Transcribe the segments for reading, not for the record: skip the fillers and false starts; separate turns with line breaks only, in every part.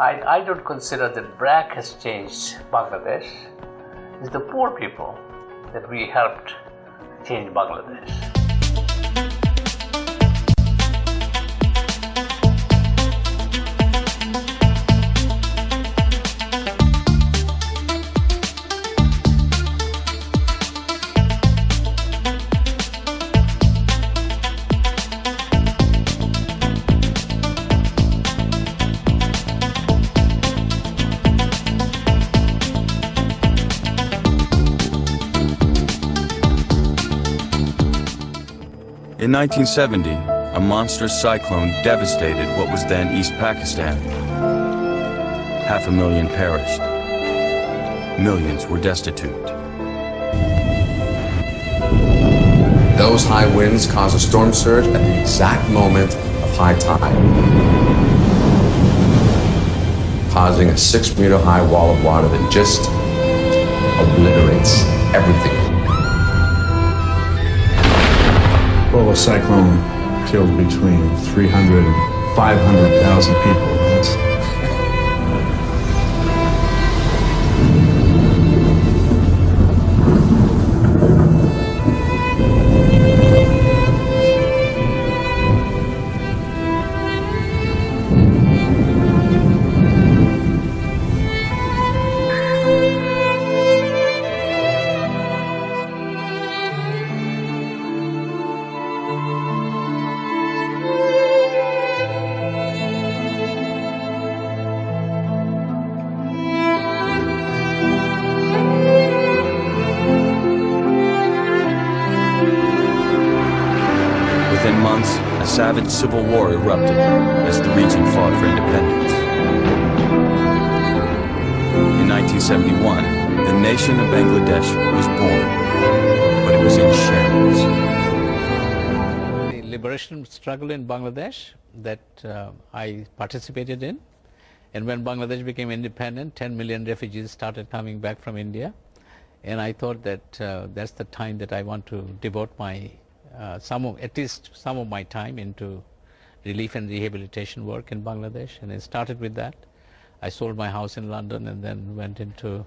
I don't consider that BRAC has changed Bangladesh. It's the poor people that we helped change Bangladesh.
In 1970, a monstrous cyclone devastated what was then East Pakistan. 500,000 perished. Millions were destitute.
Those high winds caused a storm surge at the exact moment of high tide, causing a 6-meter high wall of water that just obliterates everything.
Well, the cyclone killed between 300 and 500,000 people.
Within months, a savage civil war erupted as the region fought for independence. In 1971, the nation of Bangladesh was born, but it was in shambles.
The liberation struggle in Bangladesh that I participated in, and when Bangladesh became independent, 10 million refugees started coming back from India, and I thought that that's the time that I want to devote my at least some of my time into relief and rehabilitation work in Bangladesh, and I started with that. I sold my house in London and then went into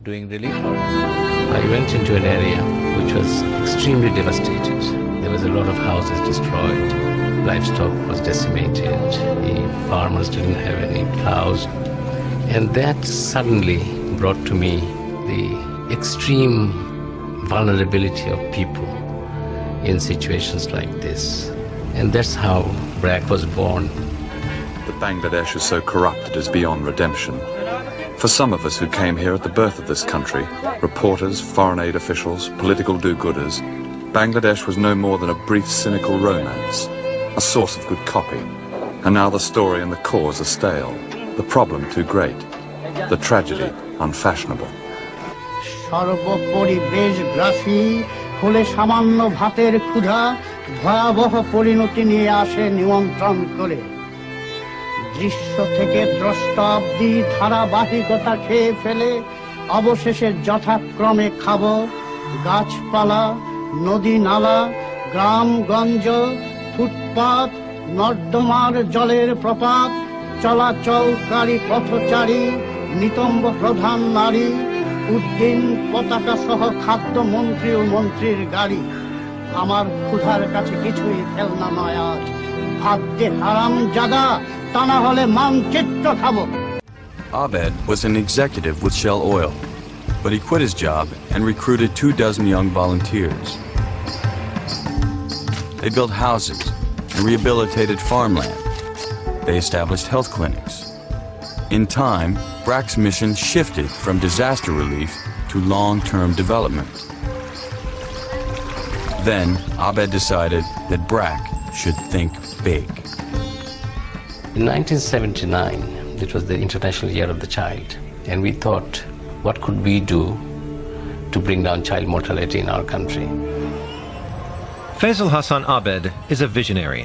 doing relief work. I went into an area which was extremely devastated. There was a lot of houses destroyed, livestock was decimated, the farmers didn't have any plows, and that suddenly brought to me the extreme vulnerability of people in situations like this. And that's how BRAC was born.
That Bangladesh is so corrupt it is beyond redemption. For some of us who came here at the birth of this country, reporters, foreign aid officials, political do-gooders, Bangladesh was no more than a brief cynical romance, a source of good copy. And now the story and the cause are stale, the problem too great, the tragedy unfashionable.
হলে সামান্য ভাতের ক্ষুধা ভয়াবহ পরিণতি নিয়ে আসে নিমন্ত্রণ করে দৃশ্য থেকে দ্রষ্টা অবধি ধারাবাহিকতা খেয়ে ফেলে অবশেষে যথাক্রমে খাবো গাছপালা নদী নালা গ্রামগঞ্জ ফুটপাত নর্দমার জলের প্রপাত চলাচলকারী পথচারী নিতম্ব প্রধান নারী উদ্দিন পতাকা সহ খাদ্য মন্ত্রী ও মন্ত্রীর গাড়ি আমার ক্ষুধার কাছে কিছুই খেলনা নয় আজ ভাত দে হারাম জাদা তা না হলে মানচিত্র খাবো
Abed was an executive with Shell Oil, but he quit his job and recruited 24 young volunteers. They built houses and rehabilitated farmland. They established health clinics. In time, BRAC's mission shifted from disaster relief to long-term development. Then, Abed decided that BRAC should think big.
In 1979, it was the International Year of the Child, and we thought, what could we do to bring down child mortality in our country?
Fazle Hasan Abed is a visionary.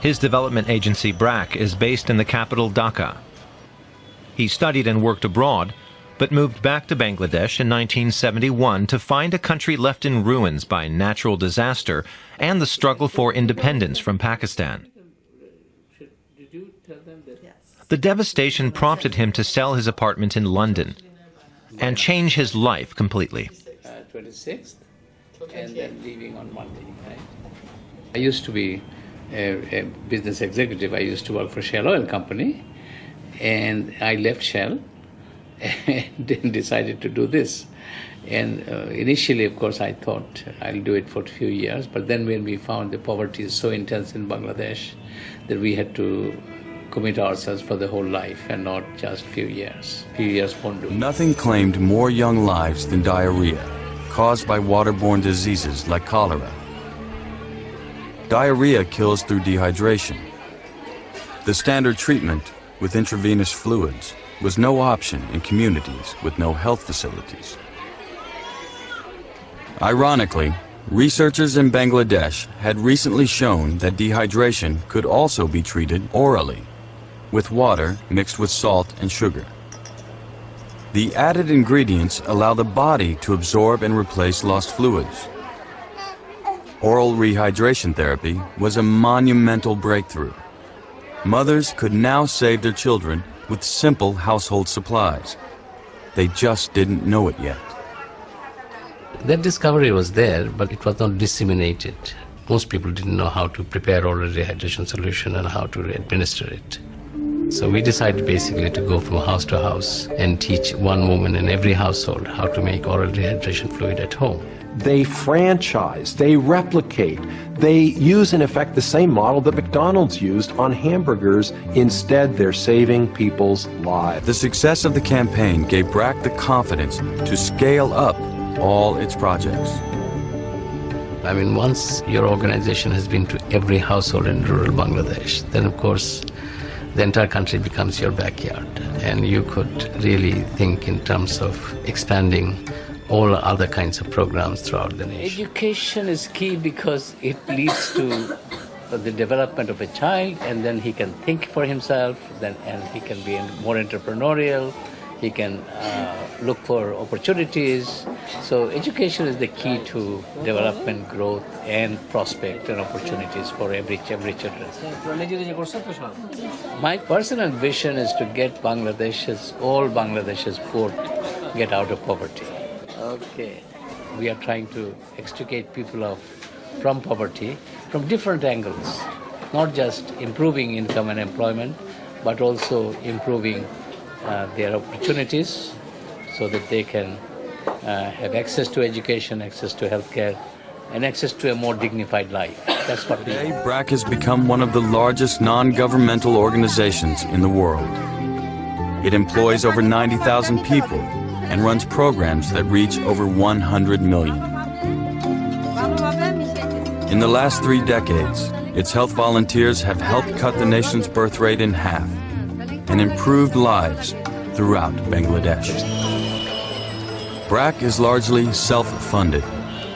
His development agency, BRAC, is based in the capital, Dhaka. He studied and worked abroad, but moved back to Bangladesh in 1971 to find a country left in ruins by natural disaster and the struggle for independence from Pakistan. The devastation prompted him to sell his apartment in London and change his life completely.
26th, and then leaving on Monday, right? I used to be a business executive. I used to work for Shell Oil Company, and I left Shell and then decided to do this. And initially, of course, I thought I'll do it for a few years, but then when we found the poverty is so intense in Bangladesh that we had to commit ourselves for the whole life and not just few years. Few years won't do.
Nothing claimed more young lives than diarrhea, caused by waterborne diseases like cholera. Diarrhea kills through dehydration. The standard treatment with intravenous fluids was no option in communities with no health facilities. Ironically, researchers in Bangladesh had recently shown that dehydration could also be treated orally, with water mixed with salt and sugar. The added ingredients allow the body to absorb and replace lost fluids. Oral rehydration therapy was a monumental breakthrough. Mothers could now save their children with simple household supplies. They just didn't know it yet.
That discovery was there, but it was not disseminated. Most people didn't know how to prepare oral rehydration solution and how to administer it. So we decided basically to go from house to house and teach one woman in every household how to make oral rehydration fluid at home.
They franchise, they replicate, they use in effect the same model that McDonald's used on hamburgers. Instead, they're saving people's lives.
The success of the campaign gave BRAC the confidence to scale up all its projects.
I mean, once your organization has been to every household in rural Bangladesh, then of course the entire country becomes your backyard, and you could really think in terms of expanding all other kinds of programs throughout the nation. Education is key because it leads to the development of a child, and then he can think for himself, and he can be more entrepreneurial, he can look for opportunities. So education is the key to development, growth, and prospect and opportunities for every children. My personal vision is to get all Bangladesh's poor get out of poverty. Okay. We are trying to extricate people from poverty from different angles, not just improving income and employment, but also improving their opportunities so that they can have access to education, access to healthcare, and access to a more dignified life. That's what we
Today, BRAC has become one of the largest non-governmental organizations in the world. It employs over 90,000 people and runs programs that reach over 100 million. In the last 3 decades, its health volunteers have helped cut the nation's birth rate in half and improved lives throughout Bangladesh. BRAC is largely self-funded,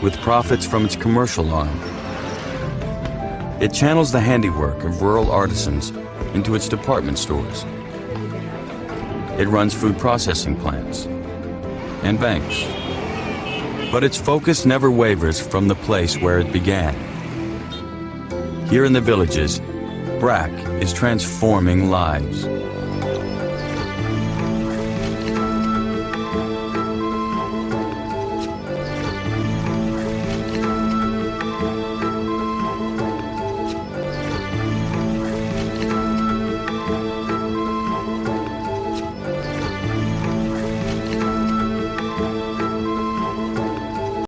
with profits from its commercial arm. It channels the handiwork of rural artisans into its department stores. It runs food processing plants and banks. But its focus never wavers from the place where it began. Here in the villages, BRAC is transforming lives.